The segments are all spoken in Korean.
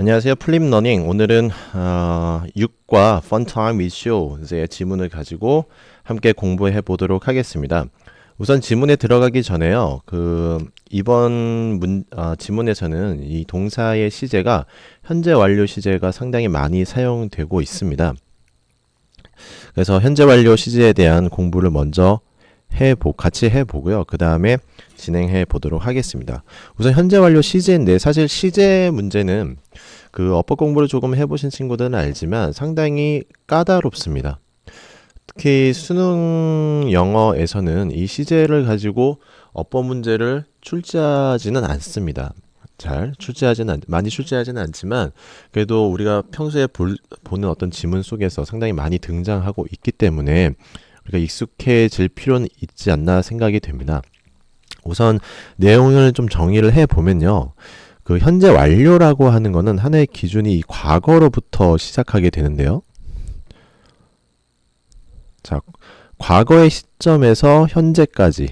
안녕하세요. 플립러닝. 오늘은 6과 Fun Time with Show의 지문을 가지고 함께 공부해 보도록 하겠습니다. 우선 지문에 들어가기 전에요. 이번 지문에서는 이 동사의 시제가 현재 완료 시제가 상당히 많이 사용되고 있습니다. 그래서 현재 완료 시제에 대한 공부를 먼저 같이 해보고요. 그 다음에 진행해 보도록 하겠습니다. 우선 현재 완료 시제인데 사실 시제 문제는 어법 공부를 조금 해보신 친구들은 알지만 상당히 까다롭습니다. 특히 수능 영어에서는 이 시제를 가지고 어법 문제를 출제하지는 않습니다. 많이 출제하지는 않지만 그래도 우리가 평소에 보는 어떤 지문 속에서 상당히 많이 등장하고 있기 때문에 우리가 익숙해질 필요는 있지 않나 생각이 됩니다. 우선 내용을 좀 정의를 해보면요. 현재 완료라고 하는 거는 하나의 기준이 이 과거로부터 시작하게 되는데요. 자, 과거의 시점에서 현재까지,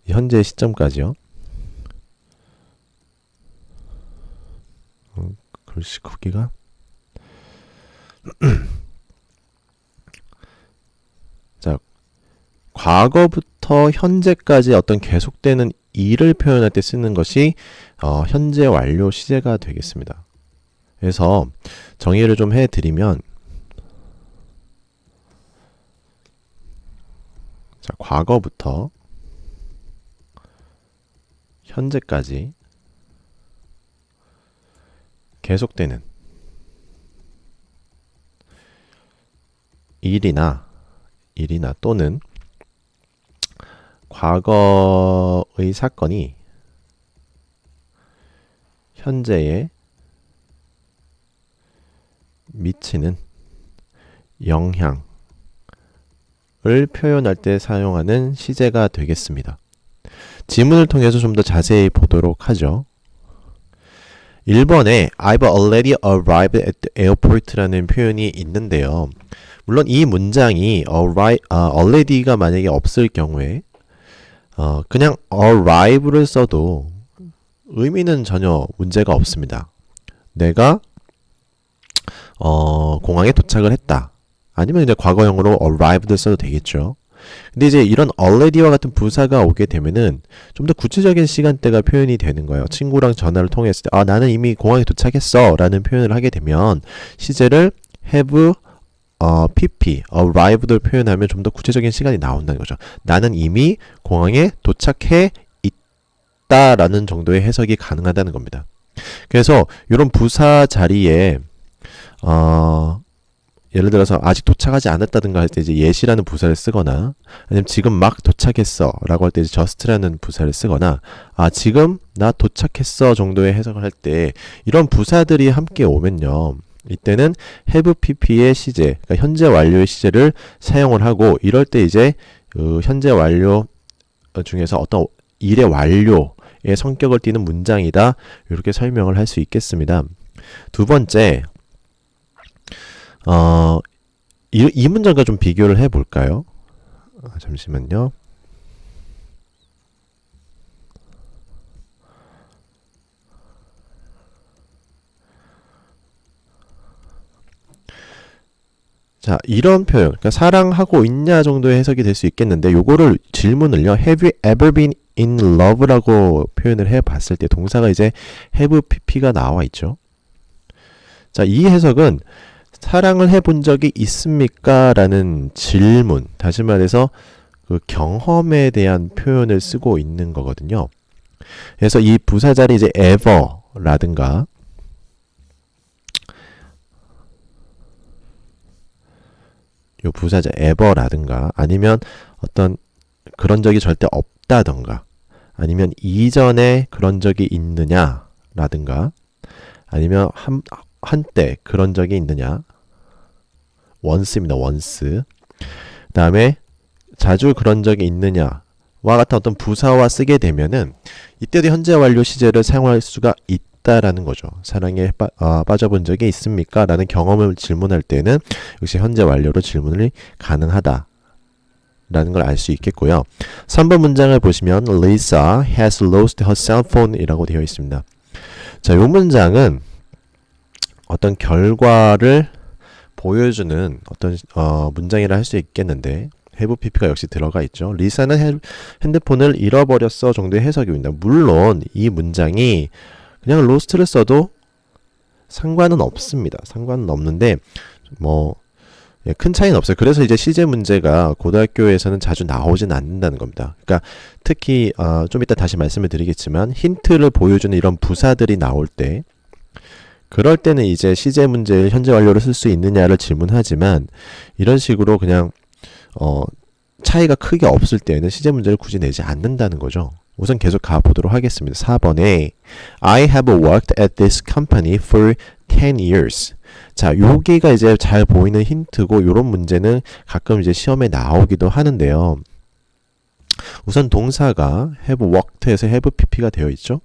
현재 시점까지요. 글씨 크기가 자, 과거부터 현재까지 어떤 계속되는 일을 표현할 때 쓰는 것이 현재 완료 시제가 되겠습니다. 그래서 정의를 좀 해드리면 자, 과거부터 현재까지 계속되는 일이나 또는 과거의 사건이 현재에 미치는 영향을 표현할 때 사용하는 시제가 되겠습니다. 지문을 통해서 좀 더 자세히 보도록 하죠. 1번에 I've already arrived at the airport라는 표현이 있는데요. 물론 이 문장이 already가 만약에 없을 경우에 그냥 arrive를 써도 의미는 전혀 문제가 없습니다. 내가 공항에 도착을 했다. 아니면 이제 과거형으로 arrived를 써도 되겠죠. 근데 이제 이런 already와 같은 부사가 오게 되면은 좀 더 구체적인 시간대가 표현이 되는 거예요. 친구랑 전화를 통했을 때 나는 이미 공항에 도착했어 라는 표현을 하게 되면 시제를 have pp, arrived를 표현하면 좀 더 구체적인 시간이 나온다는 거죠. 나는 이미 공항에 도착해 있다라는 정도의 해석이 가능하다는 겁니다. 그래서 이런 부사 자리에 예를 들어서 아직 도착하지 않았다든가 할 때 이제 yet이라는 부사를 쓰거나 아니면 지금 막 도착했어 라고 할 때 이제 just라는 부사를 쓰거나 지금 나 도착했어 정도의 해석을 할 때 이런 부사들이 함께 오면요. 이때는 have pp의 시제, 그러니까 현재 완료의 시제를 사용을 하고 이럴 때 이제 현재 완료 중에서 어떤 일의 완료의 성격을 띠는 문장이다. 이렇게 설명을 할 수 있겠습니다. 두 번째, 이 문장과 좀 비교를 해볼까요? 잠시만요. 자, 이런 표현, 그러니까 사랑하고 있냐 정도의 해석이 될 수 있겠는데 요거를 질문을요. Have you ever been in love라고 표현을 해봤을 때 동사가 이제 have pp가 나와 있죠. 자, 이 해석은 사랑을 해본 적이 있습니까? 라는 질문, 다시 말해서 경험에 대한 표현을 쓰고 있는 거거든요. 그래서 이 부사 자리 이제 ever라든가 요 부사자 ever라든가 아니면 어떤 그런 적이 절대 없다던가 아니면 이전에 그런 적이 있느냐 라든가 아니면 한때 그런 적이 있느냐 once입니다. once. 그 다음에 자주 그런 적이 있느냐와 같은 어떤 부사와 쓰게 되면은 이때도 현재 완료 시제를 사용할 수가 있다라는 거죠. 사랑에 빠져본 적이 있습니까? 라는 경험을 질문할 때는 역시 현재 완료로 질문이 가능하다 라는 걸 알 수 있겠고요. 3번 문장을 보시면 Lisa has lost her cell phone 이라고 되어 있습니다. 자, 요 문장은 어떤 결과를 보여주는 어떤 문장이라 할 수 있겠는데 have pp가 역시 들어가 있죠. 리사는 핸드폰을 잃어버렸어 정도의 해석입니다. 물론 이 문장이 그냥 lost를 써도 상관은 없습니다. 상관은 없는데 큰 차이는 없어요. 그래서 이제 시제 문제가 고등학교에서는 자주 나오진 않는다는 겁니다. 그러니까 특히 좀 이따 다시 말씀을 드리겠지만 힌트를 보여주는 이런 부사들이 나올 때 그럴 때는 이제 시제 문제를 현재 완료로 쓸 수 있느냐를 질문하지만 이런 식으로 그냥 차이가 크게 없을 때에는 시제 문제를 굳이 내지 않는다는 거죠. 우선 계속 가보도록 하겠습니다. 4번에 I have worked at this company for 10 years. 자, 여기가 이제 잘 보이는 힌트고 이런 문제는 가끔 이제 시험에 나오기도 하는데요. 우선 동사가 have worked에서 have pp가 되어 있죠.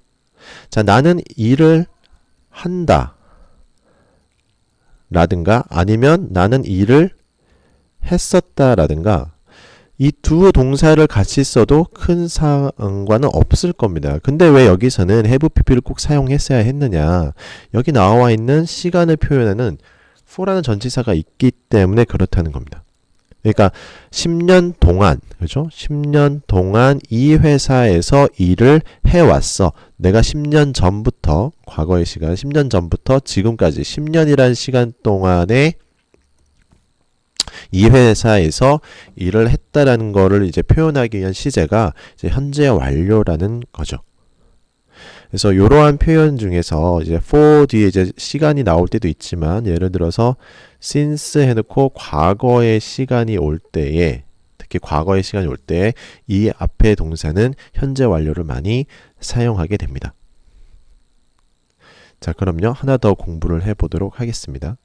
자, 나는 일을 한다 라든가 아니면 나는 일을 했었다 라든가 이 두 동사를 같이 써도 큰 상관은 없을 겁니다. 근데 왜 여기서는 have pp를 꼭 사용했어야 했느냐? 여기 나와 있는 시간을 표현하는 for라는 전치사가 있기 때문에 그렇다는 겁니다. 그러니까 10년 동안, 그죠? 10년 동안 이 회사에서 일을 해왔어. 내가 10년 전부터, 과거의 시간, 10년 전부터 지금까지 10년이라는 시간 동안에 이 회사에서 일을 했다라는 거를 이제 표현하기 위한 시제가 이제 현재 완료라는 거죠. 그래서 이러한 표현 중에서 이제 for 뒤에 이제 시간이 나올 때도 있지만 예를 들어서 since 해놓고 과거의 시간이 올 때에 특히 과거의 시간이 올 때에 이 앞의 동사는 현재 완료를 많이 사용하게 됩니다. 자, 그럼요. 하나 더 공부를 해보도록 하겠습니다.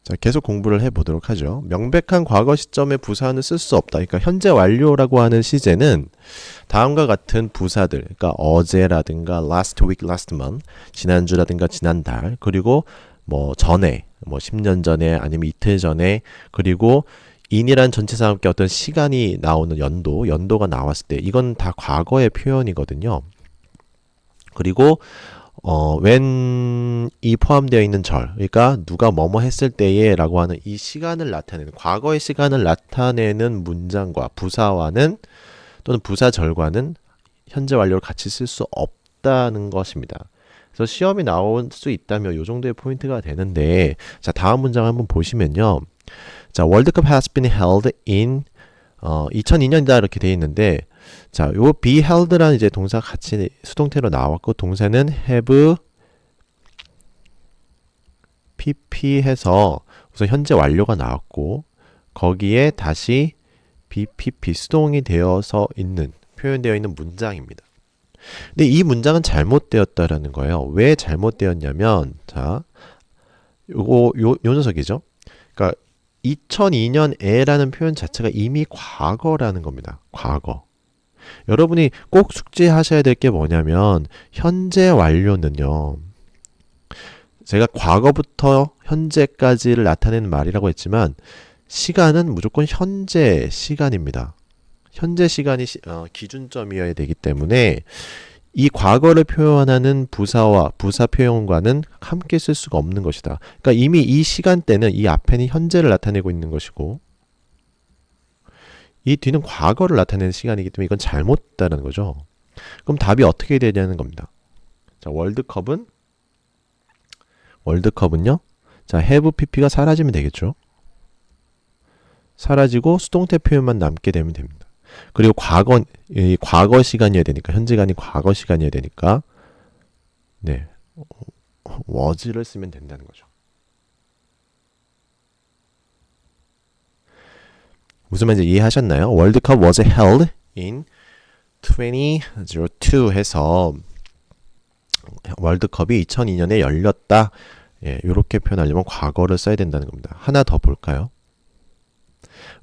자, 계속 공부를 해보도록 하죠. 명백한 과거 시점의 부사는 쓸 수 없다. 그러니까 현재 완료라고 하는 시제는 다음과 같은 부사들, 그러니까 어제라든가 last week, last month, 지난주라든가 지난달, 그리고 전에, 10년 전에 아니면 이틀 전에, 그리고 in이란 전치사와 함께 어떤 시간이 나오는 연도가 나왔을 때 이건 다 과거의 표현이거든요. 그리고 when이 포함되어 있는 절, 그러니까 누가 뭐뭐 했을 때에 라고 하는 이 시간을 나타내는, 과거의 시간을 나타내는 문장과 부사와는 또는 부사절과는 현재 완료를 같이 쓸 수 없다는 것입니다. 그래서 시험이 나올 수 있다면 이 정도의 포인트가 되는데, 자, 다음 문장 한번 보시면요. 자, 월드컵 has been held in 2002년이다 이렇게 되어 있는데, 자, 요 be held라는 이제 동사가 같이 수동태로 나왔고 동사는 have pp 해서 우선 현재 완료가 나왔고 거기에 다시 bpp 수동이 되어서 있는 표현되어 있는 문장입니다. 근데 이 문장은 잘못되었다라는 거예요. 왜 잘못되었냐면 자, 요 녀석이죠. 그러니까 2002년에라는 표현 자체가 이미 과거라는 겁니다. 과거. 여러분이 꼭 숙지하셔야 될 게 뭐냐면 현재 완료는요. 제가 과거부터 현재까지를 나타내는 말이라고 했지만 시간은 무조건 현재 시간입니다. 현재 시간이 기준점이어야 되기 때문에 이 과거를 표현하는 부사와 부사 표현과는 함께 쓸 수가 없는 것이다. 그러니까 이미 이 시간대는 이 앞에는 현재를 나타내고 있는 것이고 이 뒤는 과거를 나타내는 시간이기 때문에 이건 잘못다는 거죠. 그럼 답이 어떻게 되냐는 겁니다. 자, 월드컵은요. 자, have pp가 사라지면 되겠죠. 사라지고 수동태 표현만 남게 되면 됩니다. 그리고 과거 시간이어야 되니까 현재가 아닌 과거 시간이어야 되니까 네, was를 쓰면 된다는 거죠. 무슨 말인지 이해하셨나요? 월드컵 was held in 2002 해서 월드컵이 2002년에 열렸다. 예, 이렇게 표현하려면 과거를 써야 된다는 겁니다. 하나 더 볼까요?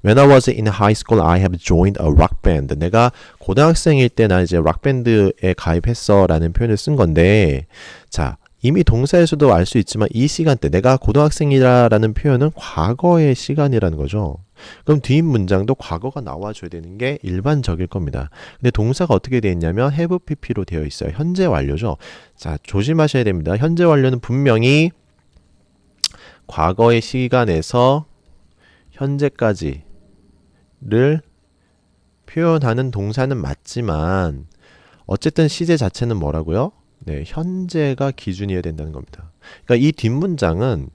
When I was in high school, I have joined a rock band. 내가 고등학생일 때 나 이제 락밴드에 가입했어 라는 표현을 쓴 건데 자, 이미 동사에서도 알 수 있지만 이 시간대, 내가 고등학생이라는 표현은 과거의 시간이라는 거죠. 그럼 뒷 문장도 과거가 나와줘야 되는 게 일반적일 겁니다. 근데 동사가 어떻게 되어 있냐면 have pp로 되어 있어요. 현재 완료죠. 자, 조심하셔야 됩니다. 현재 완료는 분명히 과거의 시간에서 현재까지를 표현하는 동사는 맞지만 어쨌든 시제 자체는 뭐라고요? 네, 현재가 기준이어야 된다는 겁니다. 그러니까 이 뒷문장은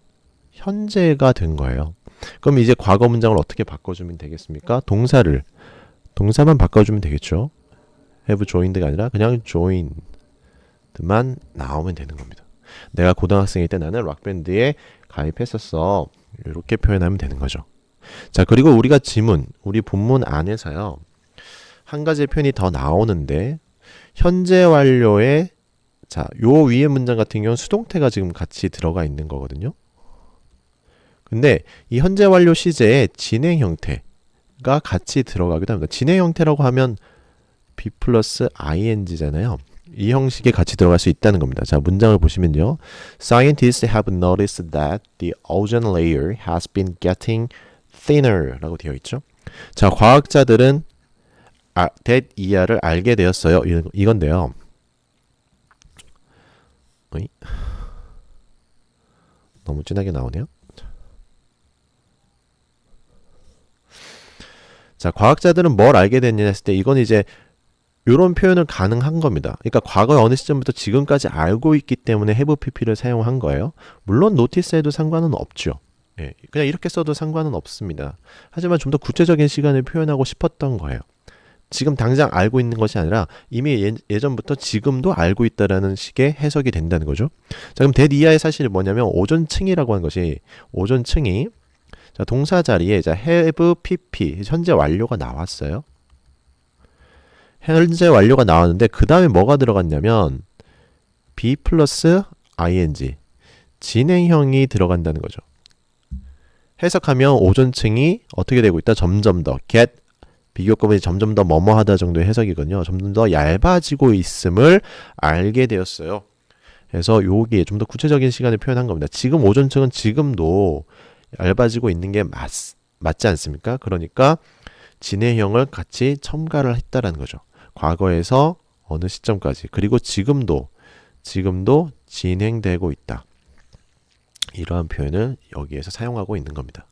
현재가 된 거예요. 그럼 이제 과거 문장을 어떻게 바꿔주면 되겠습니까? 동사만 바꿔주면 되겠죠. have joined가 아니라 그냥 joined만 나오면 되는 겁니다. 내가 고등학생일 때 나는 락밴드에 가입했었어. 이렇게 표현하면 되는 거죠. 자, 그리고 우리가 우리 본문 안에서요. 한 가지 표현이 더 나오는데 현재 완료에 자, 요 위에 문장 같은 경우는 수동태가 지금 같이 들어가 있는 거거든요. 근데 이 현재 완료 시제에 진행 형태가 같이 들어가기도 합니다. 진행 형태라고 하면 be 플러스 ing잖아요. 이 형식에 같이 들어갈 수 있다는 겁니다. 자, 문장을 보시면요. Scientists have noticed that the ozone layer has been getting thinner 라고 되어 있죠. 자, 과학자들은 that 이하를 알게 되었어요. 이건데요. 너무 진하게 나오네요. 자, 과학자들은 뭘 알게 됐냐 했을 때 이건 이제 이런 표현을 가능한 겁니다. 그러니까 과거의 어느 시점부터 지금까지 알고 있기 때문에 have pp를 사용한 거예요. 물론 노티스에도 상관은 없죠. 예, 그냥 이렇게 써도 상관은 없습니다. 하지만 좀 더 구체적인 시간을 표현하고 싶었던 거예요. 지금 당장 알고 있는 것이 아니라 이미 예전부터 지금도 알고 있다라는 식의 해석이 된다는 거죠. 자, 그럼 that 이하의 사실이 뭐냐면 오존층이라고 하는 것이 오존층이 자, 동사 자리에 자, have pp 현재 완료가 나왔어요. 현재 완료가 나왔는데 그 다음에 뭐가 들어갔냐면 be 플러스 ing 진행형이 들어간다는 거죠. 해석하면 오존층이 어떻게 되고 있다? 점점 더 get 비교급이 점점 더 뭐뭐하다 정도의 해석이거든요. 점점 더 얇아지고 있음을 알게 되었어요. 그래서 여기에 좀 더 구체적인 시간을 표현한 겁니다. 지금 오존층은 지금도 얇아지고 있는 게 맞지 않습니까? 그러니까 진행형을 같이 첨가를 했다라는 거죠. 과거에서 어느 시점까지 그리고 지금도 진행되고 있다. 이러한 표현을 여기에서 사용하고 있는 겁니다.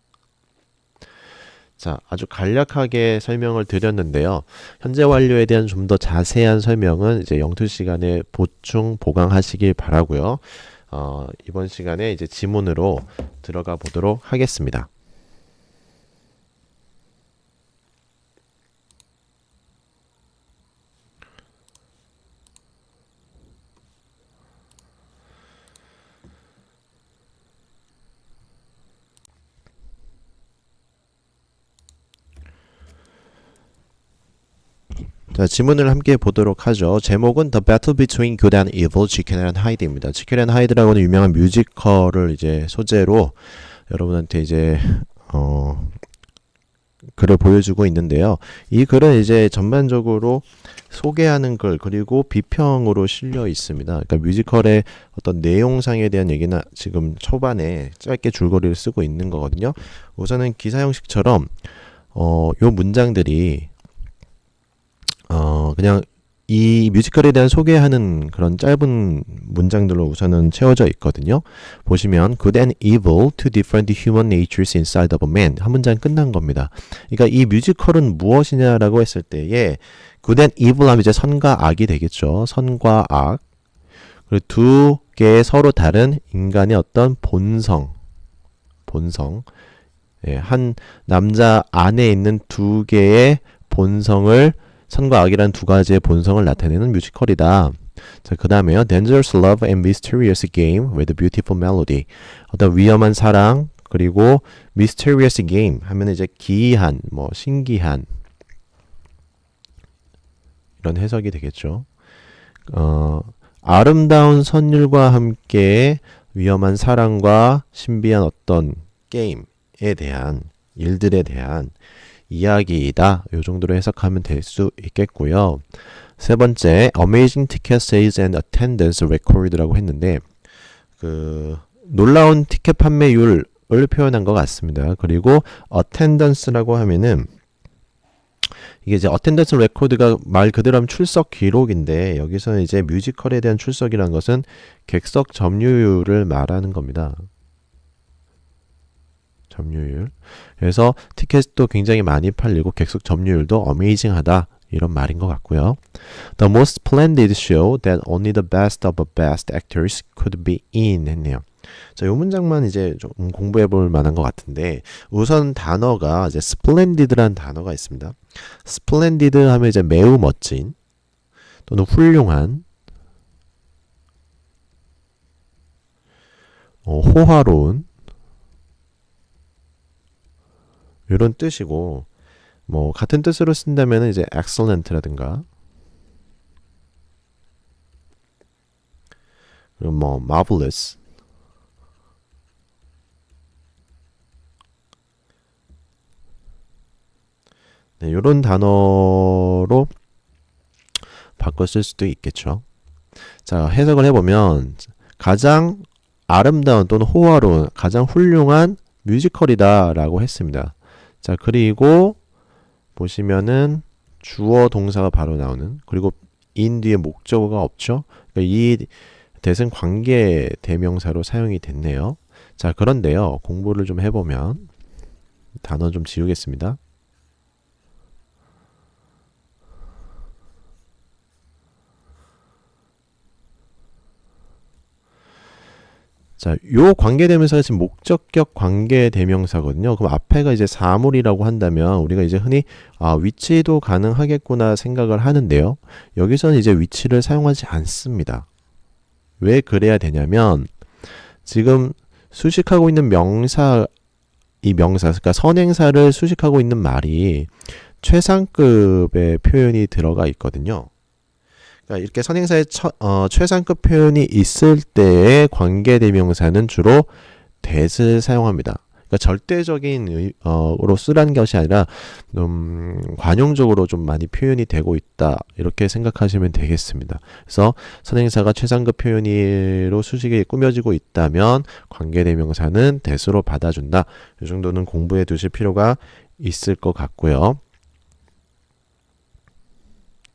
자, 아주 간략하게 설명을 드렸는데요. 현재 완료에 대한 좀 더 자세한 설명은 이제 영투 시간에 보강하시길 바라고요. 이번 시간에 이제 지문으로 들어가 보도록 하겠습니다. 자, 지문을 함께 보도록 하죠. 제목은 The Battle Between Good and Evil, Jekyll and Hyde입니다. Jekyll and Hyde라고는 유명한 뮤지컬을 이제 소재로 여러분한테 이제 글을 보여주고 있는데요. 이 글은 이제 전반적으로 소개하는 글 그리고 비평으로 실려 있습니다. 그러니까 뮤지컬의 어떤 내용상에 대한 얘기나 지금 초반에 짧게 줄거리를 쓰고 있는 거거든요. 우선은 기사 형식처럼 요 문장들이 그냥 이 뮤지컬에 대한 소개하는 그런 짧은 문장들로 우선은 채워져 있거든요. 보시면 Good and evil, two different human natures inside of a man. 한 문장 끝난 겁니다. 그러니까 이 뮤지컬은 무엇이냐라고 했을 때에 Good and evil 하면 이제 선과 악이 되겠죠. 선과 악. 그리고 두 개의 서로 다른 인간의 어떤 본성. 예, 한 남자 안에 있는 두 개의 본성을 선과 악이라는 두 가지의 본성을 나타내는 뮤지컬이다. 자, 그 다음에요. Dangerous love and mysterious game with a beautiful melody. 어떤 위험한 사랑 그리고 mysterious game 하면 이제 기이한, 신기한 이런 해석이 되겠죠. 아름다운 선율과 함께 위험한 사랑과 신비한 어떤 게임에 대한 일들에 대한 이야기이다. 이 정도로 해석하면 될 수 있겠고요. 세 번째, Amazing ticket sales and attendance record라고 했는데 그 놀라운 티켓 판매율을 표현한 것 같습니다. 그리고 attendance라고 하면은 이게 이제 attendance record가 말 그대로 하면 출석 기록인데 여기서는 이제 뮤지컬에 대한 출석이라는 것은 객석 점유율을 말하는 겁니다. 점유율. 그래서 티켓도 굉장히 많이 팔리고 객석 점유율도 어메이징하다. 이런 말인 것 같고요. The most splendid show that only the best of the best actors could be in 했네요. 자, 이 문장만 이제 좀 공부해 볼 만한 것 같은데 우선 단어가 이제 splendid라는 단어가 있습니다. splendid 하면 이제 매우 멋진 또는 훌륭한 호화로운 이런 뜻이고 뭐 같은 뜻으로 쓴다면 이제 excellent라든가 그리고 뭐 marvelous 네, 이런 단어로 바꿔 쓸 수도 있겠죠. 자, 해석을 해보면 가장 아름다운 또는 호화로운 가장 훌륭한 뮤지컬이다 라고 했습니다. 자, 그리고 보시면은 주어 동사가 바로 나오는 그리고 in 뒤에 목적어가 없죠. 그러니까 이 대신 관계 대명사로 사용이 됐네요. 자, 그런데요. 공부를 좀 해보면 단어 좀 지우겠습니다. 자, 요 관계대명사가 지금 목적격 관계대명사거든요. 그럼 앞에가 이제 사물이라고 한다면 우리가 이제 흔히 위치도 가능하겠구나 생각을 하는데요. 여기서는 이제 위치를 사용하지 않습니다. 왜 그래야 되냐면 지금 수식하고 있는 명사 이 명사, 그러니까 선행사를 수식하고 있는 말이 최상급의 표현이 들어가 있거든요. 그러니까 이렇게 선행사의 최상급 표현이 있을 때의 관계대명사는 주로 that을 사용합니다. 그러니까 절대적인 으로 쓰라는 것이 아니라 관용적으로 좀 많이 표현이 되고 있다. 이렇게 생각하시면 되겠습니다. 그래서 선행사가 최상급 표현으로 수식이 꾸며지고 있다면 관계대명사는 that으로 받아준다. 이 정도는 공부해 두실 필요가 있을 것 같고요.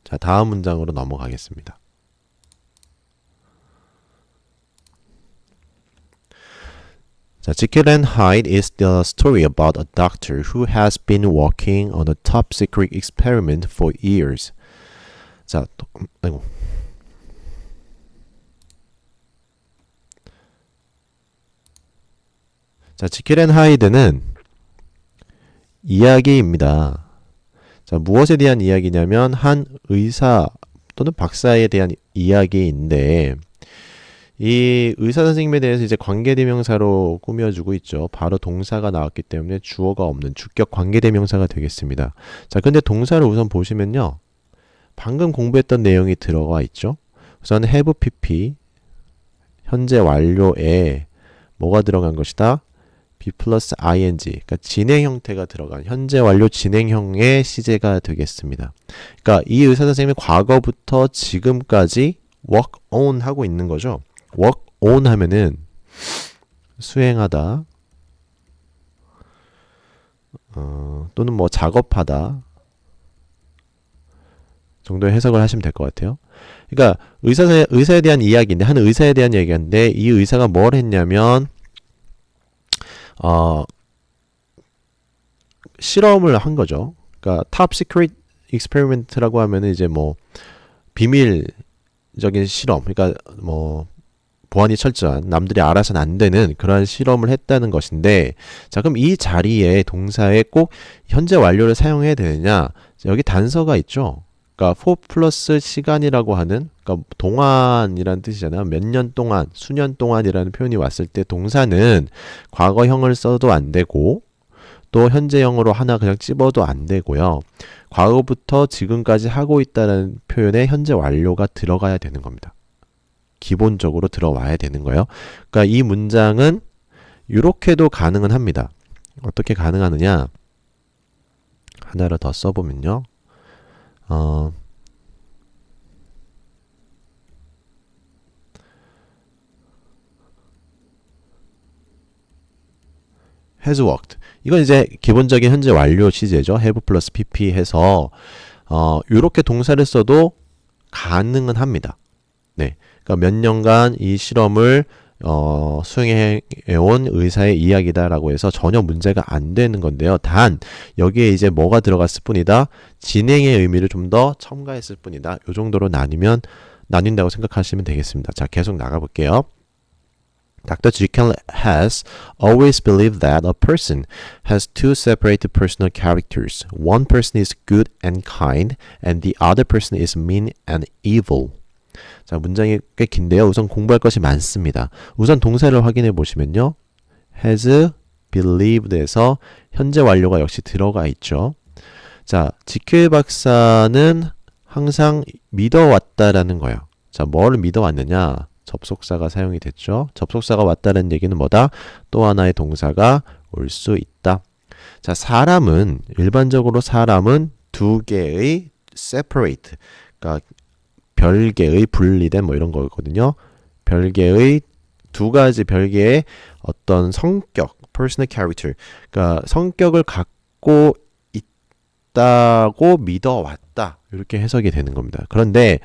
자, 다음 문장으로 넘어가겠습니다. 자, Jekyll and Hyde is the story about a doctor who has been working on a top secret experiment for years. 자, 아이고. 자, 지킬 앤 하이드는 이야기입니다. 자, 무엇에 대한 이야기냐면 한 의사 또는 박사에 대한 이야기인데 이 의사 선생님에 대해서 이제 관계대명사로 꾸며주고 있죠. 바로 동사가 나왔기 때문에 주어가 없는 주격 관계대명사가 되겠습니다. 자, 근데 동사를 우선 보시면요. 방금 공부했던 내용이 들어가 있죠. 우선 have pp 현재 완료에 뭐가 들어간 것이다? be 플러스 ing, 그러니까 진행 형태가 들어간 현재 완료 진행형의 시제가 되겠습니다. 그러니까 이 의사 선생님이 과거부터 지금까지 work on 하고 있는 거죠. work on 하면은 수행하다, 또는 뭐 작업하다 정도의 해석을 하시면 될 것 같아요. 그러니까 의사에 대한 이야기인데 한 의사에 대한 이야기인데 이 의사가 뭘 했냐면 실험을 한 거죠. 그러니까 top secret experiment라고 하면은 이제 뭐 비밀적인 실험, 그러니까 뭐 보안이 철저한 남들이 알아서는 안 되는 그러한 실험을 했다는 것인데, 자, 그럼 이 자리에 동사에 꼭 현재 완료를 사용해야 되느냐? 여기 단서가 있죠. 그러니까 for 플러스 시간이라고 하는, 그러니까 동안이라는 뜻이잖아요. 몇 년 동안, 수년 동안이라는 표현이 왔을 때 동사는 과거형을 써도 안 되고 또 현재형으로 하나 그냥 찝어도 안 되고요. 과거부터 지금까지 하고 있다는 표현에 현재 완료가 들어가야 되는 겁니다. 기본적으로 들어와야 되는 거예요. 그러니까 이 문장은 이렇게도 가능은 합니다. 어떻게 가능하느냐? 하나를 더 써보면요. has worked. 이건 이제 기본적인 현재 완료 시제죠. have 플러스 pp 해서 요렇게 동사를 써도 가능은 합니다. 네. 그러니까 몇 년간 이 실험을 수행해온 의사의 이야기다라고 해서 전혀 문제가 안 되는 건데요. 단 여기에 이제 뭐가 들어갔을 뿐이다. 진행의 의미를 좀 더 첨가했을 뿐이다. 요 정도로 나뉜다고 생각하시면 되겠습니다. 자, 계속 나가볼게요. Dr. Jekyll has always believed that a person has two separate personal characters. One person is good and kind, and the other person is mean and evil. 자, 문장이 꽤 긴데요. 우선 공부할 것이 많습니다. 우선 동사를 확인해 보시면요. has believed에서 현재 완료가 역시 들어가 있죠. 자, 지킬 박사는 항상 믿어왔다라는 거예요. 자, 뭐를 믿어왔느냐? 접속사가 사용이 됐죠. 접속사가 왔다는 얘기는 뭐다? 또 하나의 동사가 올 수 있다. 자, 일반적으로 사람은 두 개의 separate, 그러니까 별개의 분리된 뭐 이런 거거든요. 별개의 두 가지 별개의 어떤 성격, personal character, 그러니까 성격을 갖고 있다고 믿어왔다. 이렇게 해석이 되는 겁니다. 그런데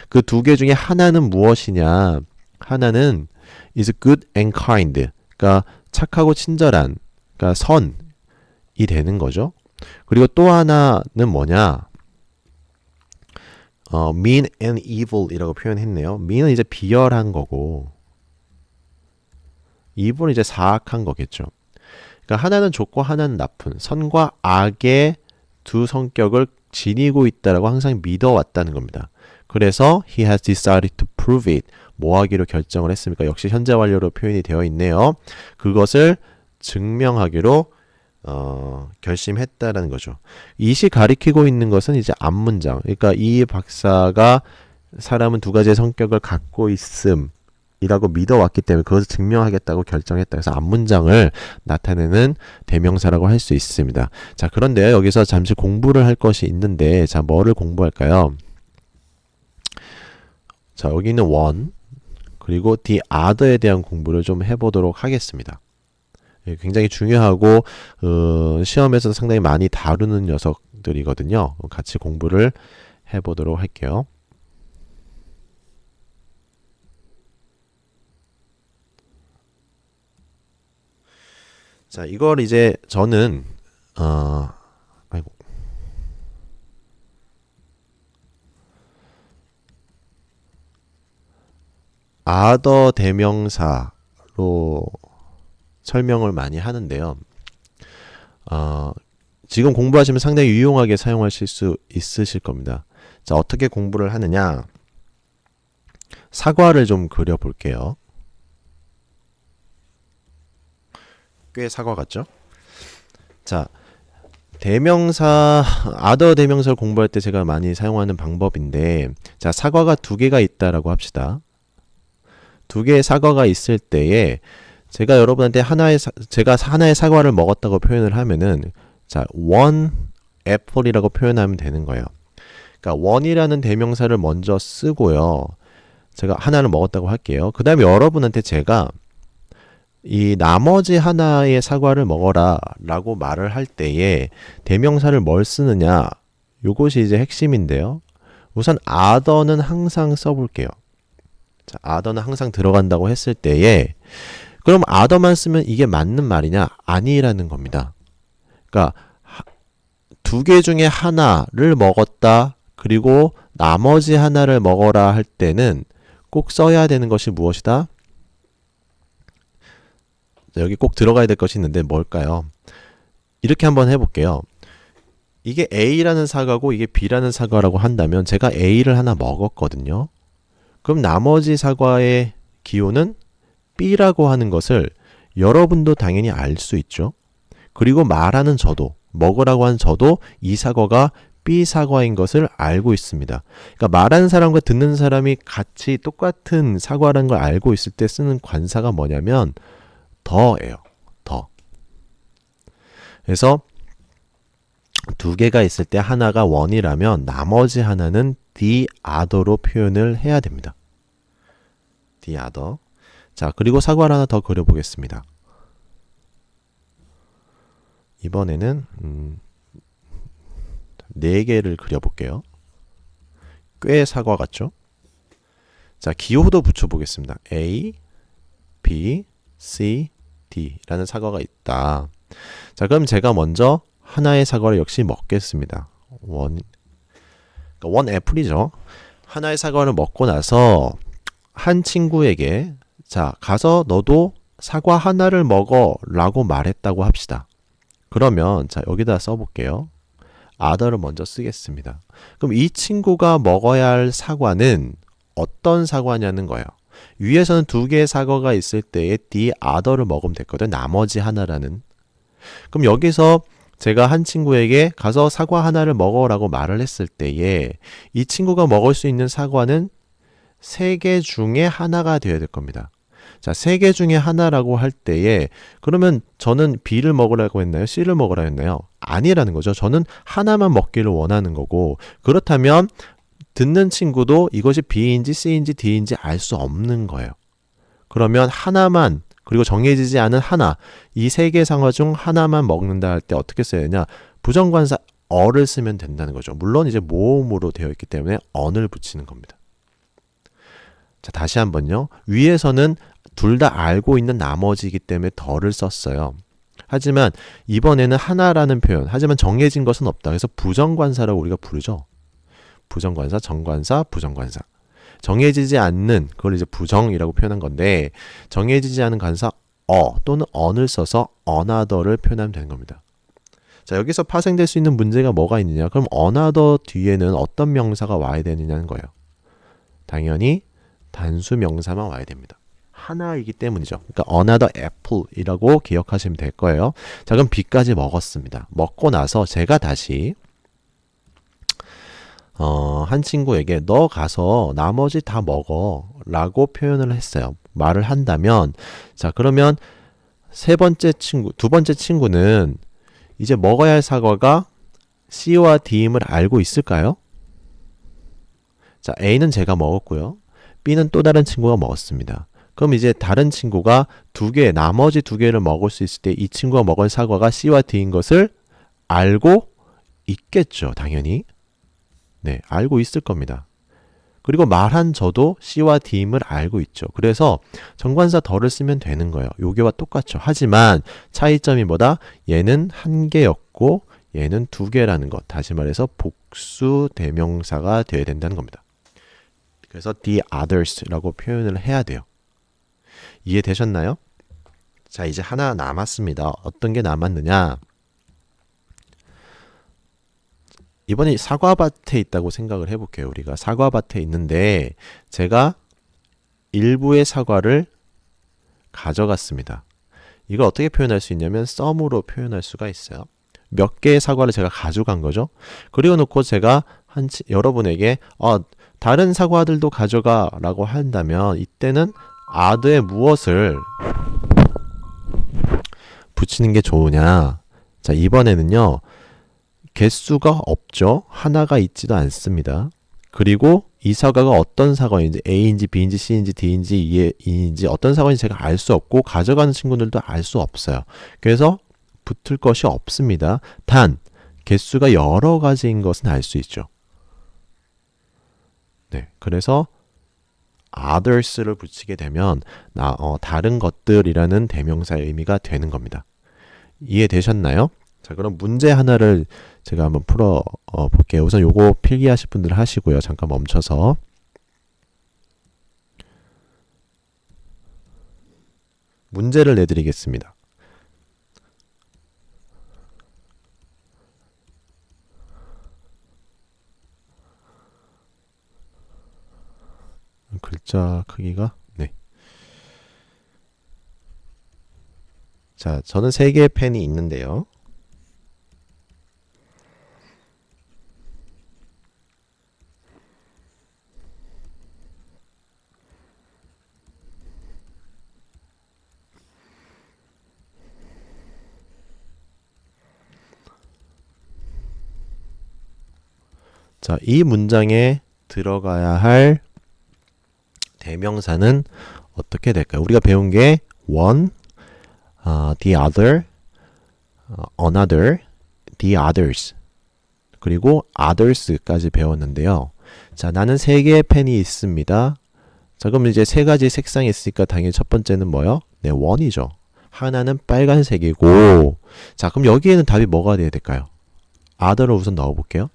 그 두 개 중에 하나는 무엇이냐? 하나는 is good and kind, 그러니까 착하고 친절한, 그러니까 선이 되는 거죠. 그리고 또 하나는 뭐냐? mean and evil 이라고 표현했네요. mean은 이제 비열한 거고, evil은 이제 사악한 거겠죠. 그러니까 하나는 좋고 하나는 나쁜, 선과 악의 두 성격을 지니고 있다라고 항상 믿어왔다는 겁니다. 그래서 he has decided to prove it. 뭐 하기로 결정을 했습니까? 역시 현재 완료로 표현이 되어 있네요. 그것을 증명하기로 결심했다라는 거죠. 이시 가리키고 있는 것은 이제 앞문장. 그러니까 이 박사가 사람은 두 가지의 성격을 갖고 있음이라고 믿어왔기 때문에 그것을 증명하겠다고 결정했다. 그래서 앞문장을 나타내는 대명사라고 할 수 있습니다. 자, 그런데 여기서 잠시 공부를 할 것이 있는데, 자, 뭐를 공부할까요? 자, 여기 있는 one, 그리고 the other에 대한 공부를 좀 해보도록 하겠습니다. 굉장히 중요하고 시험에서 상당히 많이 다루는 녀석들이거든요. 같이 공부를 해보도록 할게요. 자, 이걸 이제 저는 other 대명사로 설명을 많이 하는데요. 지금 공부하시면 상당히 유용하게 사용하실 수 있으실 겁니다. 자, 어떻게 공부를 하느냐? 사과를 좀 그려볼게요. 꽤 사과 같죠? 자, 대명사, other 대명사를 공부할 때 제가 많이 사용하는 방법인데, 자, 사과가 두 개가 있다라고 합시다. 두 개의 사과가 있을 때에 제가 여러분한테 제가 하나의 사과를 먹었다고 표현을 하면은, 자, one apple이라고 표현하면 되는 거예요. 그러니까 one이라는 대명사를 먼저 쓰고요. 제가 하나를 먹었다고 할게요. 그 다음에 여러분한테 제가 이 나머지 하나의 사과를 먹어라 라고 말을 할 때에 대명사를 뭘 쓰느냐, 요것이 이제 핵심인데요. 우선 other는 항상 써볼게요. 자, other는 항상 들어간다고 했을 때에, 그럼 other만 쓰면 이게 맞는 말이냐? 아니라는 겁니다. 그러니까 두 개 중에 하나를 먹었다, 그리고 나머지 하나를 먹어라 할 때는 꼭 써야 되는 것이 무엇이다? 자, 여기 꼭 들어가야 될 것이 있는데 뭘까요? 이렇게 한번 해볼게요. 이게 A라는 사과고 이게 B라는 사과라고 한다면 제가 A를 하나 먹었거든요. 그럼 나머지 사과의 기호는 B라고 하는 것을 여러분도 당연히 알 수 있죠. 그리고 말하는 저도, 먹으라고 하는 저도 이 사과가 B 사과인 것을 알고 있습니다. 그러니까 말하는 사람과 듣는 사람이 같이 똑같은 사과라는 걸 알고 있을 때 쓰는 관사가 뭐냐면 더예요. 더. 그래서 두 개가 있을 때 하나가 one이라면 나머지 하나는 the other로 표현을 해야 됩니다. the other. 자, 그리고 사과를 하나 더 그려보겠습니다. 이번에는 4개를 그려볼게요. 꽤 사과 같죠? 자, 기호도 붙여보겠습니다. A, B, C, D 라는 사과가 있다. 자, 그럼 제가 먼저 하나의 사과를 역시 먹겠습니다. 원 애플이죠. 하나의 사과를 먹고 나서 한 친구에게 자, 가서 너도 사과 하나를 먹어 라고 말했다고 합시다. 그러면 자, 여기다 써볼게요. other를 먼저 쓰겠습니다. 그럼 이 친구가 먹어야 할 사과는 어떤 사과냐는 거예요. 위에서는 2개의 사과가 있을 때에 the other를 먹으면 됐거든. 나머지 하나라는. 그럼 여기서 제가 한 친구에게 가서 사과 하나를 먹어라고 말을 했을 때에 이 친구가 먹을 수 있는 사과는 3개 중에 하나가 되어야 될 겁니다. 자, 3개 중에 하나라고 할 때에 그러면 저는 B를 먹으라고 했나요? C를 먹으라고 했나요? 아니라는 거죠. 저는 하나만 먹기를 원하는 거고 그렇다면 듣는 친구도 이것이 B인지 C인지 D인지 알 수 없는 거예요. 그러면 하나만 그리고 정해지지 않은 하나 이 3개 상화 중 하나만 먹는다 할 때 어떻게 써야 되냐? 부정관사 어를 쓰면 된다는 거죠. 물론 이제 모음으로 되어 있기 때문에 on을 붙이는 겁니다. 자, 다시 한번요. 위에서는 둘 다 알고 있는 나머지이기 때문에 더를 썼어요. 하지만 이번에는 하나라는 표현, 하지만 정해진 것은 없다. 그래서 부정관사라고 우리가 부르죠. 부정관사, 정관사, 부정관사. 정해지지 않는 그걸 이제 부정이라고 표현한 건데 정해지지 않은 관사 또는 on을 써서 another를 표현하면 되는 겁니다. 자, 여기서 파생될 수 있는 문제가 뭐가 있느냐? 그럼 another 뒤에는 어떤 명사가 와야 되느냐는 거예요. 당연히 단수 명사만 와야 됩니다. 하나이기 때문이죠. 그러니까 another apple이라고 기억하시면 될 거예요. 자, 그럼 B까지 먹었습니다. 먹고 나서 제가 다시 한 친구에게 너 가서 나머지 다 먹어 라고 표현을 했어요. 말을 한다면 자, 그러면 두 번째 친구는 이제 먹어야 할 사과가 C와 D임을 알고 있을까요? 자, A는 제가 먹었고요. B는 또 다른 친구가 먹었습니다. 그럼 이제 다른 친구가 나머지 2개를 먹을 수 있을 때 이 친구가 먹은 사과가 C와 D인 것을 알고 있겠죠. 당연히. 네, 알고 있을 겁니다. 그리고 말한 저도 C와 D임을 알고 있죠. 그래서 정관사 더를 쓰면 되는 거예요. 요게와 똑같죠. 하지만 차이점이 뭐다? 얘는 1개였고 얘는 2개라는 것. 다시 말해서 복수 대명사가 되어야 된다는 겁니다. 그래서 the others라고 표현을 해야 돼요. 이해되셨나요? 자, 이제 하나 남았습니다. 어떤 게 남았느냐? 이번에 사과밭에 있다고 생각을 해볼게요. 우리가 사과밭에 있는데 제가 일부의 사과를 가져갔습니다. 이걸 어떻게 표현할 수 있냐면 some으로 표현할 수가 있어요. 몇 개의 사과를 제가 가져간 거죠. 그리고 놓고 제가 여러분에게 다른 사과들도 가져가 라고 한다면 이때는 add에 무엇을 붙이는 게 좋으냐? 자, 이번에는요. 개수가 없죠. 하나가 있지도 않습니다. 그리고 이 사과가 어떤 사과인지 A인지 B인지 C인지 D인지 E인지 어떤 사과인지 제가 알 수 없고 가져가는 친구들도 알 수 없어요. 그래서 붙을 것이 없습니다. 단 개수가 여러 가지인 것은 알 수 있죠. 네, 그래서 others를 붙이게 되면 다른 것들이라는 대명사의 의미가 되는 겁니다. 이해되셨나요? 자, 그럼 문제 하나를 제가 한번 풀어 볼게요. 우선 요거 필기하실 분들 하시고요. 잠깐 멈춰서. 문제를 내드리겠습니다. 글자 크기가 네. 자, 저는 3개의 펜이 있는데요. 자, 이 문장에 들어가야 할 대명사는 어떻게 될까요? 우리가 배운 게 one, the other, another, the others, 그리고 others까지 배웠는데요. 자, 나는 세 개의 펜이 있습니다. 자, 그럼 이제 세 가지 색상이 있으니까 당연히 첫 번째는 뭐요? 네, 원이죠. 하나는 빨간색이고, 자, 그럼 여기에는 답이 뭐가 돼야 될까요? other를 우선 넣어볼게요.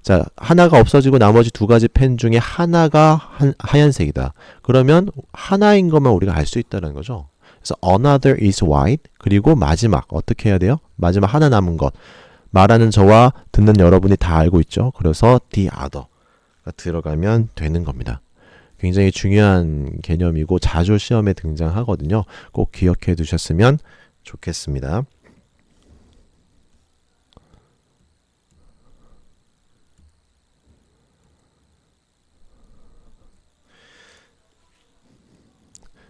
자, 하나가 없어지고 나머지 두 가지 펜 중에 하나가 하얀색이다. 그러면 하나인 것만 우리가 알 수 있다는 거죠. 그래서 another is white. 그리고 마지막 어떻게 해야 돼요? 마지막 하나 남은 것. 말하는 저와 듣는 여러분이 다 알고 있죠. 그래서 the other가 들어가면 되는 겁니다. 굉장히 중요한 개념이고 자주 시험에 등장하거든요. 꼭 기억해 두셨으면 좋겠습니다.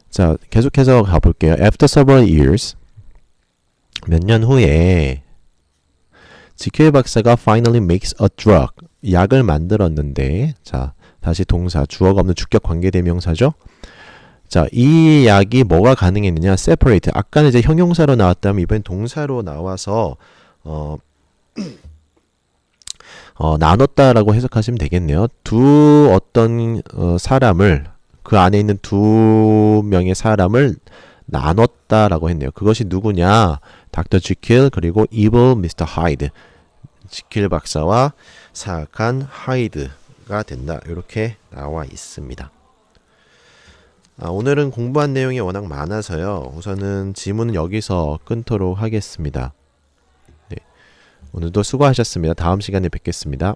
자, 계속해서 가볼게요. After several years, 몇 년 후에 지킬 박사가 finally makes a drug, 약을 만들었는데, 자, 다시 동사, 주어가 없는 주격 관계대명사죠. 자, 이 약이 뭐가 가능했느냐? separate. 아까는 이제 형용사로 나왔다면 이번엔 동사로 나와서 나눴다라고 해석하시면 되겠네요. 두 어떤 사람을 그 안에 있는 두 명의 사람을 나눴다라고 했네요. 그것이 누구냐? 닥터 지킬 그리고 evil Mr. Hyde. 지킬 박사와 사악한 하이드가 된다. 이렇게 나와 있습니다. 오늘은 공부한 내용이 워낙 많아서요. 우선은 지문은 여기서 끊도록 하겠습니다. 네, 오늘도 수고하셨습니다. 다음 시간에 뵙겠습니다.